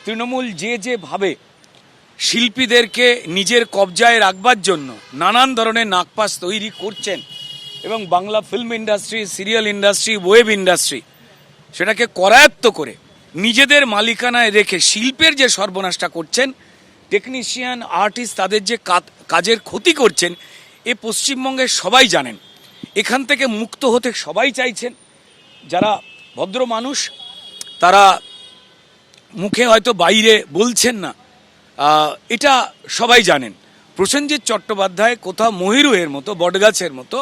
তৃণমূল যেভাবে শিল্পীদেরকে নিজের কবজায় রাখবার জন্য নানান ধরনের নাগপাশ তৈরি করছেন এবং Bangla film industry, serial industry, web industry সেটাকে করায়ত্ত করে নিজেদের মালিকানায় রেখে শিল্পের যে সর্বনাশটা করছেন, টেকনিশিয়ান, আর্টিস্ট তাদের যে কাজের ক্ষতি করছেন, এ পশ্চিমবঙ্গের সবাই জানেন। এখান থেকে মুক্ত হতে সবাই চাইছেন। যারা ভদ্র মানুষ তারা মুখে হয়তো বাইরে বলছেন না, এটা সবাই জানেন। প্রসেনজিৎ চট্টোপাধ্যায় কোথাও মহিরুহের মতো, বটগাছের মতো,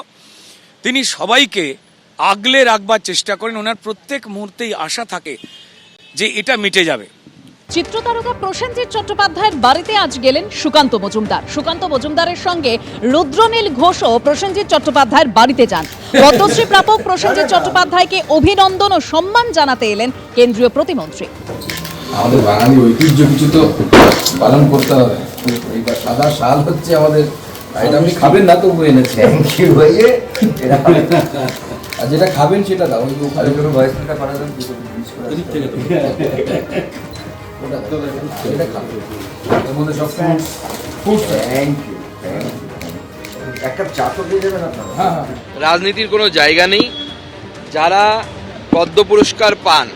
তিনি সবাইকে আগলে রাখবার চেষ্টা করেন। ওনার প্রত্যেক মুহূর্তেই আশা থাকে যে এটা মিটে যাবে। চিত্রতারকা প্রসেনজিৎ চট্টোপাধ্যায়ের বাড়িতে আজ গেলেন সুকান্ত মজুমদার। সুকান্ত মজুমদারের সঙ্গে রুদ্রনীল ঘোষও প্রসেনজিৎ চট্টোপাধ্যায়ের বাড়িতে যান। পদ্মশ্রী প্রাপক প্রসেনজিৎ চট্টোপাধ্যায়কে অভিনন্দন ও সম্মান জানাতে এলেন কেন্দ্রীয় প্রতিমন্ত্রী। আমাদের বাঙালি ঐতিহ্য কিছু তো পালন করতে হবে। এইবার সাদা শাল হচ্ছে আমাদের, এটা আপনি খাবেন না তবু এনেছি। আর যেটা খাবেন সেটা দাও। ওই ওখানে কোনো ভয়েসটা করা যাবে এটা খাবেন, এর মধ্যে সব ফুড। Thank you. এক কাপ চা তো দিয়ে যাবেন আপনারা? হ্যাঁ হ্যাঁ। রাজনীতির কোনো জায়গা নেই। যারা পদ্ম পুরস্কার পান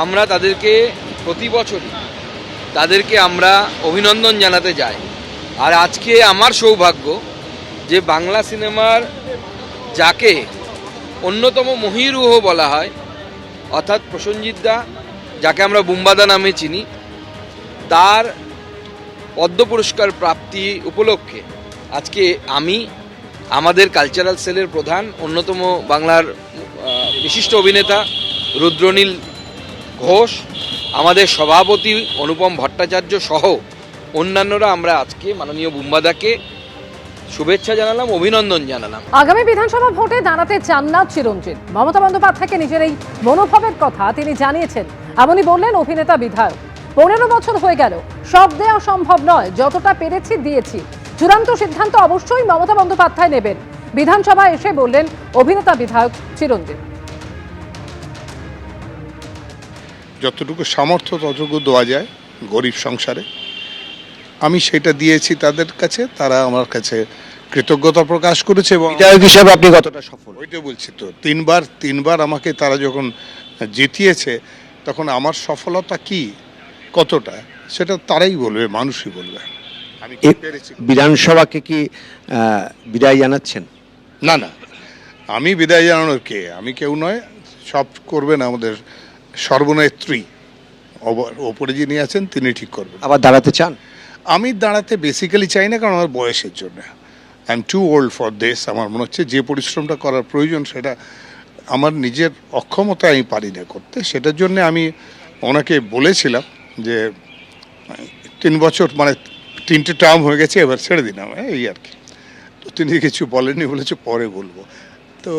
আমরা তাদেরকে প্রতি বছরই তাদেরকে আমরা অভিনন্দন জানাতে যাই। আর আজকে আমার সৌভাগ্য যে বাংলা সিনেমার যাকে অন্যতম মহিরুহ বলা হয়, অর্থাৎ প্রসেনজিৎ দা, যাকে আমরা বুম্বাদা নামে চিনি, তার পদ্ম পুরস্কার প্রাপ্তি উপলক্ষে আজকে আমি, আমাদের কালচারাল সেলের প্রধান, অন্যতম বাংলার বিশিষ্ট অভিনেতা রুদ্রনীল ঘোষ, আমাদের সভাপতি অনুপম ভট্টাচার্য সহ অন্যান্যরা আমরা আজকে মাননীয় বুম্বাদাকে শুভেচ্ছা জানালাম, অভিনন্দন জানালাম। আগামী বিধানসভা ভোটে দাঁড়াতে চান না চিরঞ্জিত। মমতা বন্দ্যোপাধ্যায়কে নিজের এই মনোভাবের কথা তিনি জানিয়েছেন। এমনই বললেন অভিনেতা বিধায়ক। 15 বছর হয়ে গেল, সব দেওয়া সম্ভব নয়, যতটা পেরেছি দিয়েছি। চূড়ান্ত সিদ্ধান্ত অবশ্যই মমতা বন্দ্যোপাধ্যায় নেবেন। বিধানসভায় এসে বললেন অভিনেতা বিধায়ক চিরঞ্জিত। যতটুকু সামর্থ্য ততটুকু দেওয়া যায় গরিব সংসারে, আমি সেটা দিয়েছি তাদের কাছে। তারা আমার কাছে কৃতজ্ঞতা প্রকাশ করেছে এবং বিধায়ক হিসেবে আপনি কতটা সফল? ওইটা বলছি তো, তিনবার আমাকে তারা যখন জিতিয়েছে তখন আমার সফলতা কি, কতটা, সেটা তারাই বলবে, মানুষই বলবে। আমি কি পেরেছি? বিধানসভাকে কি বিদায় জানাচ্ছেন? না না, আমি বিদায় জানানোর কে? আমি কেউ নয়, সব করবেন আমাদের সর্বনেত্রী, ওপরে যিনি আছেন তিনি ঠিক করবেন। আবার দাঁড়াতে চান? আমি দাঁড়াতে বেসিক্যালি চাই না, কারণ আমার বয়সের জন্য। I am too old for this. আমার মনে হচ্ছে যে পরিশ্রমটা করার প্রয়োজন সেটা আমার নিজের অক্ষমতা আমি পারি না করতে। সেটার জন্য আমি ওনাকে বলেছিলাম যে 3 বছর, মানে 3টে টার্ম হয়ে গেছে, এবার ছেড়ে দিলাম, এই আর কি। তো তিনি কিছু বলেননি, বলেছে পরে বলবো। তো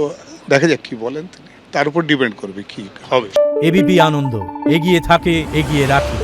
দেখা যাক কি বলেন তিনি, তার উপর ডিপেন্ড করবে কি হবে। এবিপি আনন্দ, এগিয়ে থাকে, এগিয়ে রাখে।